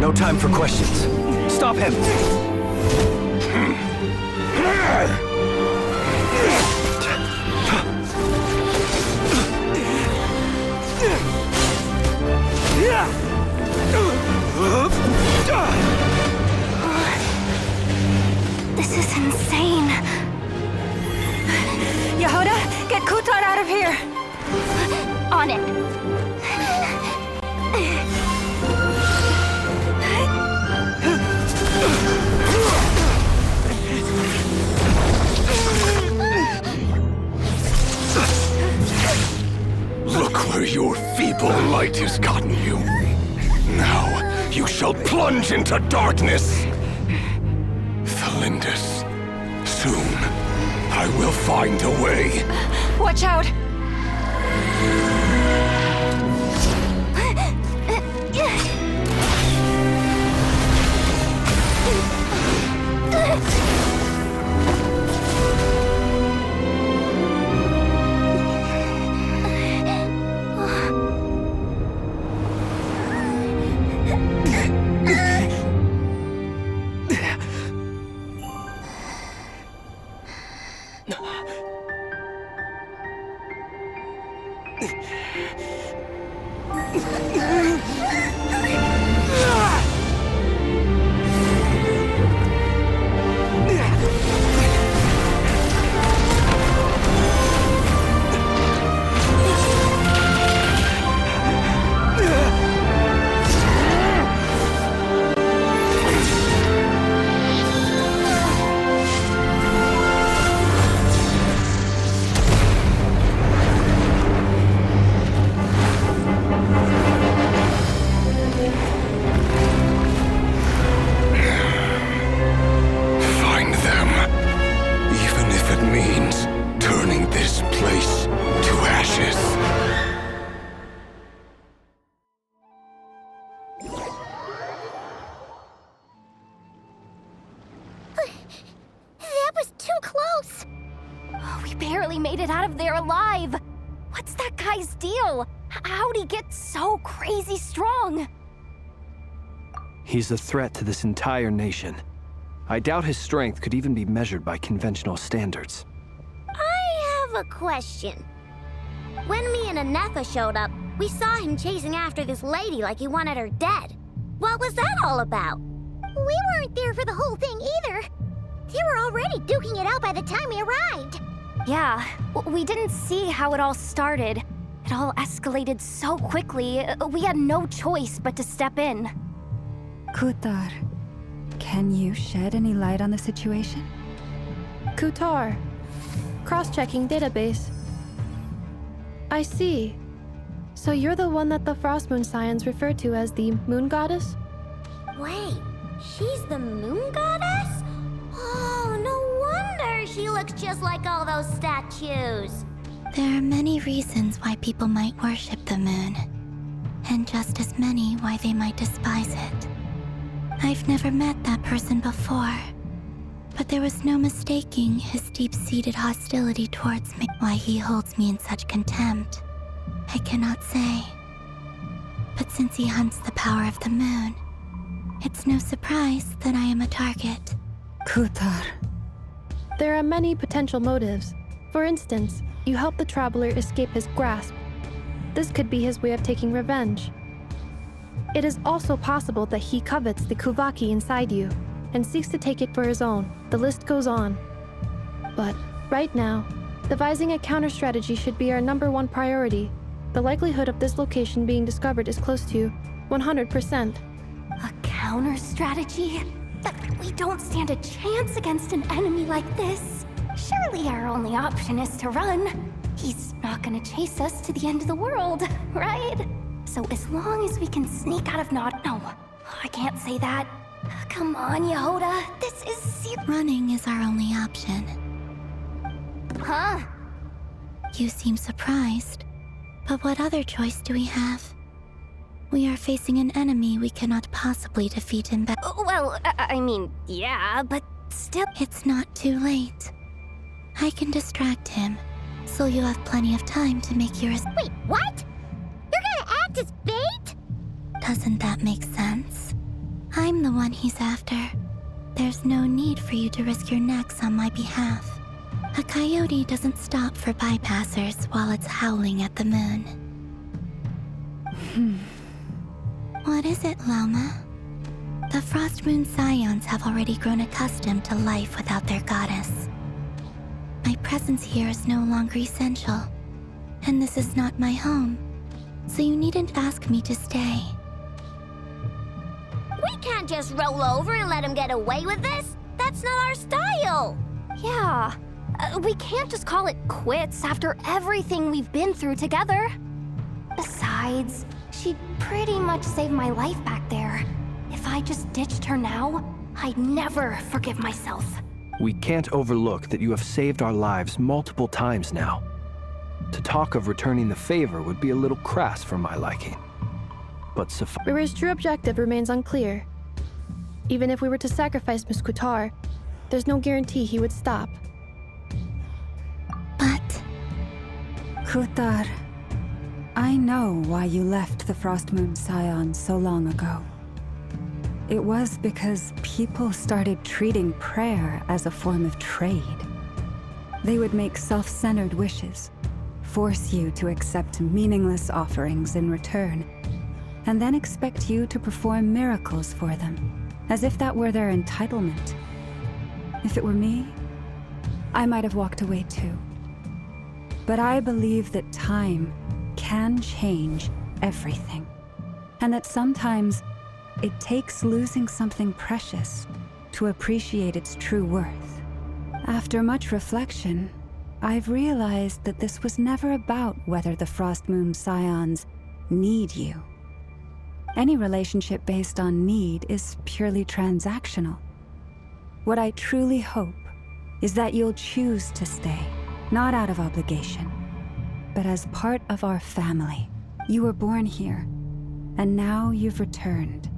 No time for questions. Stop him! This is insane. Yehuda, get Kutar out of here! On it. Look where your feeble light has gotten you. Now, you shall plunge into darkness. Felindus, soon, I will find a way. Watch out! That was too close! Oh, we barely made it out of there alive! What's that guy's deal? How'd he get so crazy strong? He's a threat to this entire nation. I doubt his strength could even be measured by conventional standards. I have a question. When me and Anetha showed up, we saw him chasing after this lady like he wanted her dead. What was that all about? We weren't there for the whole thing either. They were already duking it out by the time we arrived. Yeah, we didn't see how it all started. It all escalated so quickly, we had no choice but to step in. Kutar, can you shed any light on the situation? Kutar. Cross-checking database. I see. So you're the one that the Frost Moon Scions refer to as the Moon Goddess? Wait, she's the moon goddess? Oh, no wonder she looks just like all those statues. There are many reasons why people might worship the moon, and just as many why they might despise it. I've never met that person before, but there was no mistaking his deep-seated hostility towards me. Why he holds me in such contempt, I cannot say. But since he hunts the power of the moon, it's no surprise that I am a target. Kutar. There are many potential motives. For instance, you help the Traveler escape his grasp. This could be his way of taking revenge. It is also possible that he covets the Kuvaki inside you and seeks to take it for his own. The list goes on. But right now, devising a counter-strategy should be our #1 priority. The likelihood of this location being discovered is close to 100%. A counter-strategy? But we don't stand a chance against an enemy like this. Surely our only option is to run. He's not gonna chase us to the end of the world, right? So as long as we can sneak out of No, I can't say that. Come on, Yehuda, this is Running is our only option. Huh? You seem surprised, but what other choice do we have? We are facing an enemy we cannot possibly defeat in battle. Well, I mean, yeah, but still... It's not too late. I can distract him, so you have plenty of time to make your... Wait, what? You're gonna act as bait? Doesn't that make sense? I'm the one he's after. There's no need for you to risk your necks on my behalf. A coyote doesn't stop for bypassers while it's howling at the moon. What is it, Loma? The Frost Moon Scions have already grown accustomed to life without their goddess. My presence here is no longer essential, and this is not my home, so you needn't ask me to stay. We can't just roll over and let him get away with this. That's not our style. Yeah, we can't just call it quits after everything we've been through together. Besides, she pretty much saved my life back there. If I just ditched her now, I'd never forgive myself. We can't overlook that you have saved our lives multiple times now. To talk of returning the favor would be a little crass for my liking. But Rira's true objective remains unclear. Even if we were to sacrifice Miss Kutar, there's no guarantee he would stop. But Kutar, I know why you left the Frost Moon Scions so long ago. It was because people started treating prayer as a form of trade. They would make self-centered wishes, force you to accept meaningless offerings in return, and then expect you to perform miracles for them, as if that were their entitlement. If it were me, I might have walked away too. But I believe that time can change everything, and that sometimes it takes losing something precious to appreciate its true worth. After much reflection, I've realized that this was never about whether the Frost Moon Scions need you. Any relationship based on need is purely transactional. What I truly hope is that you'll choose to stay, not out of obligation, but as part of our family. You were born here, and now you've returned.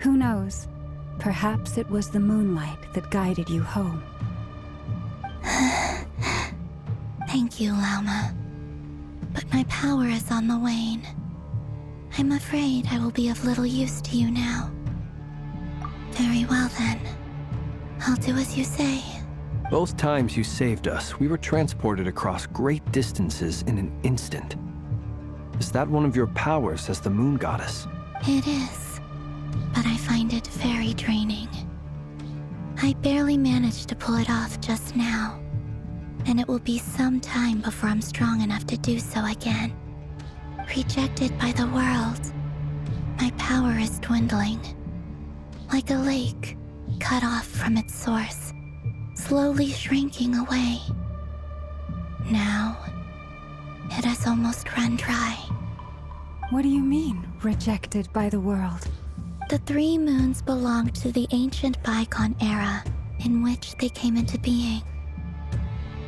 Who knows? Perhaps it was the moonlight that guided you home. thank you, Lauma. But my power is on the wane. I'm afraid I will be of little use to you now. Very well then. I'll do as you say. both times you saved us, we were transported across great distances in an instant. Is that one of your powers as the Moon Goddess? It is. But I find it very draining. I barely managed to pull it off just now, and it will be some time before I'm strong enough to do so again. Rejected by the world, my power is dwindling. Like a lake cut off from its source, slowly shrinking away. Now, it has almost run dry. What do you mean, rejected by the world? The 3 moons belonged to the ancient bygone era in which they came into being.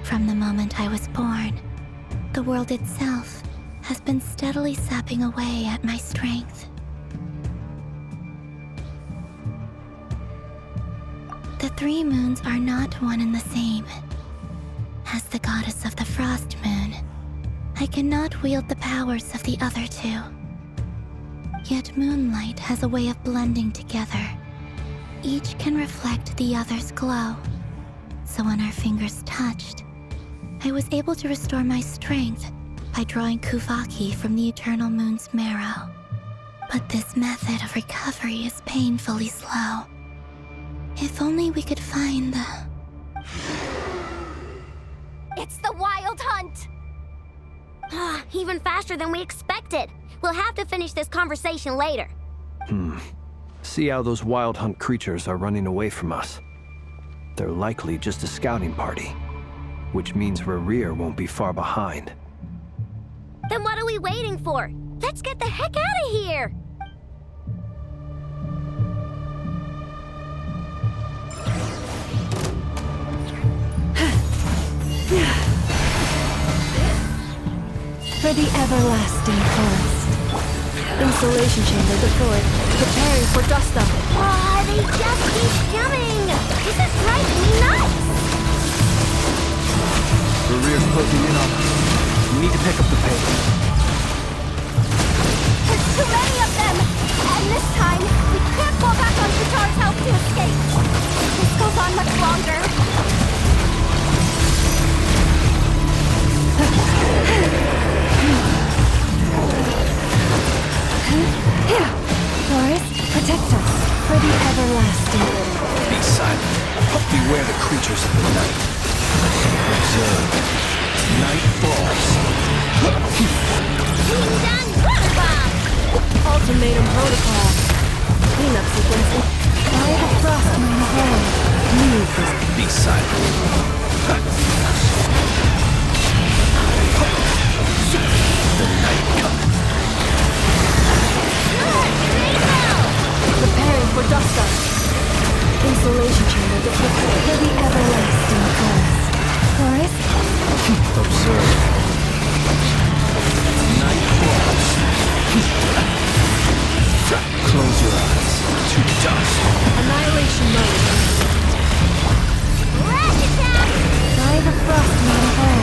From the moment I was born, the world itself has been steadily sapping away at my strength. The 3 moons are not one and the same. As the goddess of the Frost Moon, I cannot wield the powers of the other 2. Yet moonlight has a way of blending together. Each can reflect the other's glow. So when our fingers touched, I was able to restore my strength by drawing Kuvaki from the eternal moon's marrow. But this method of recovery is painfully slow. If only we could find the... It's the Wild Hunt! Even faster than we expected. We'll have to finish this conversation later. See how those Wild Hunt creatures are running away from us. They're likely just a scouting party, which means Rerir won't be far behind. Then what are we waiting for? Let's get the heck out of here! For the everlasting forest. Installation chamber deployed, preparing for dust-up. They just keep coming! This is driving me nuts! Rerir's closing in on us. We need to pick up the pace. There's too many of them! And this time, we can't Fall back on Qatar's help to escape. If this goes on much longer. Forest, protect us for the everlasting. Be silent. Beware the creatures of the night. Observe. Night falls. Ding-dong water bomb! Ultimatum protocol. Cleanup sequence. By the frost moon of old, leave this. Be silent. The night cometh. Preparing for dust up. Insulation chamber deployed. For the everlasting forest. Forest, Observe. Night falls. Close your eyes to dust. Annihilation mode. Rat attack! by the frost moon of old.